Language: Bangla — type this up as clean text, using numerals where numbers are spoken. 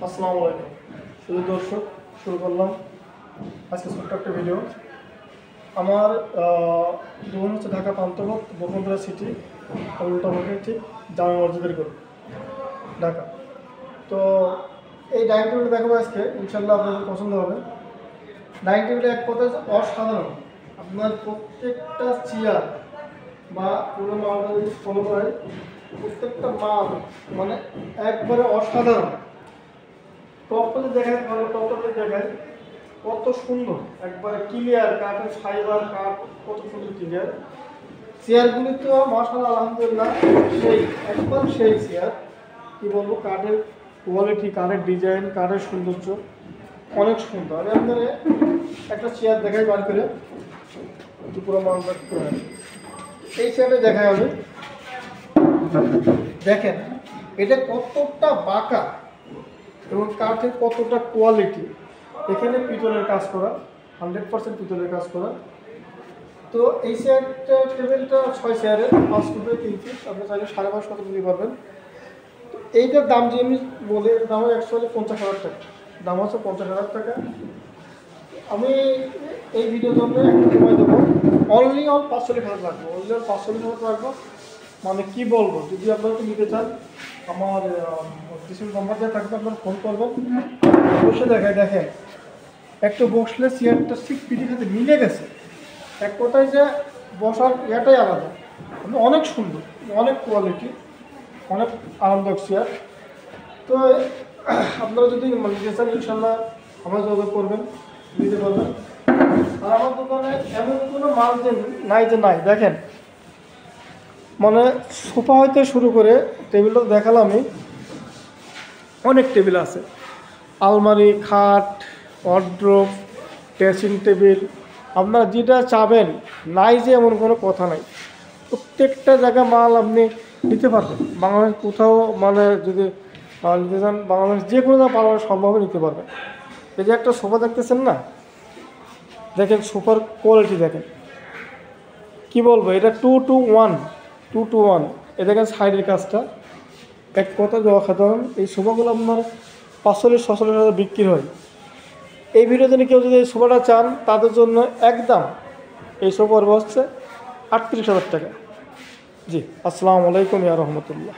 আসসালামু আলাইকুম শুধু দর্শক শুরু করলাম আজকে ছোট্ট একটা ভিডিও। আমার দোকান হচ্ছে ঢাকা পান্থপথ বকুলতলা সিটি উল্টাপাকে ঠিক জামা মসজিদের গলি ঢাকা। তো এই ডাইনিং টেবিল দেখাবো আজকে, ইনশাল্লাহ আপনাদের পছন্দ হবে। ডাইনিং টেবিলে এক কথায় অসাধারণ। আপনার প্রত্যেকটা চেয়ার বা পুরো মালটা যদি ফলো করে প্রত্যেকটা মাল মানে একবারে অসাধারণ। টপটা দেখায় ভালো, টপটা দেখায় কত সুন্দর, একবারে ক্লিয়ার, কাঠের ফাইবার কাঠ কত সুন্দর ক্লিয়ার। চেয়ারগুলি তো মাশাআল্লাহ আলহামদুলিল্লাহ সেই একবার সেই চেয়ার, কী বলবো, কাঠের কোয়ালিটি, কাঠের ডিজাইন, কাঠের সৌন্দর্য অনেক সুন্দর। আমি আপনাদের একটা চেয়ার দেখাই বার করে পুরো মালটা করে এই চেয়ারটা দেখাই আমি। দেখেন এটা কতটা বাঁকা এবং কাঠের কতটা কোয়ালিটি। এখানে পিতলের কাজ করা, 100% পিতলের কাজ করা। তো এই চেয়ারটা টেবিলটা 6 চেয়ারের 5 ফুটে 3 ফিট, আপনি চাইলে 5.5 কত নিতে পারবেন। তো এইটার দাম যে আমি বলে, এর দাম অ্যাকচুয়ালি 50,000 টাকা, দাম হচ্ছে 50,000 টাকা। আমি এই ভিডিওর জন্য একটা সময় দেবো, অনলি 45,000 রাখবো, অনলি 45,000 রাখবো। মানে কি বলবো, যদি আপনারা নিতে চান আমার ডিসপ্লে নাম্বার দেওয়া থাকবে, আপনারা ফোন করবেন, অবশ্যই দেখেন একটু বসলে চেয়ারটা ঠিক পিঠের সাথে মিলে গেছে। এক কথায় যে বসার ইয়াটাই আলাদা, অনেক সুন্দর, অনেক কোয়ালিটি, অনেক আরামদায়ক চেয়ার। তো আপনারা যদি নিতে চান ইনশাল্লাহ আমার যোগাযোগ করবেন, নিতে পারবেন। আর আমার দোকানে এমন কোনো মাল যে নাই দেখেন, মানে সোফা হইতে শুরু করে টেবিলটা দেখালামই, অনেক টেবিল আছে, আলমারি, খাট, ওয়ার্ড্রোব, ড্রেসিং টেবিল, আপনারা যেটা চাবেন নাই যে এমন কোনো কথা নাই। প্রত্যেকটা জায়গায় মাল আপনি নিতে পারবেন, বাংলাদেশ কোথাও মানে যদি নিতে চান বাংলাদেশ যে কোনো জায়গায় পাওয়া সম্ভব নিতে পারবেন। এই যে একটা সোফা দেখতেছেন না, দেখেন সোফার কোয়ালিটি দেখেন, কি বলবো, এটা 2-to-1 এ দেখেন সাইডের কাজটা এক কথা যে অসাধারণ। এই সোফাগুলো আপনার 45-46 হাজার বিক্রি হয়। এই ভিডিও জন্য কেউ যদি এই সোফাটা চান তাদের জন্য একদম এই সোফা হচ্ছে 38,000 টাকা। জি, আসসালামু আলাইকুম ইয়া রহমতুল্লাহ।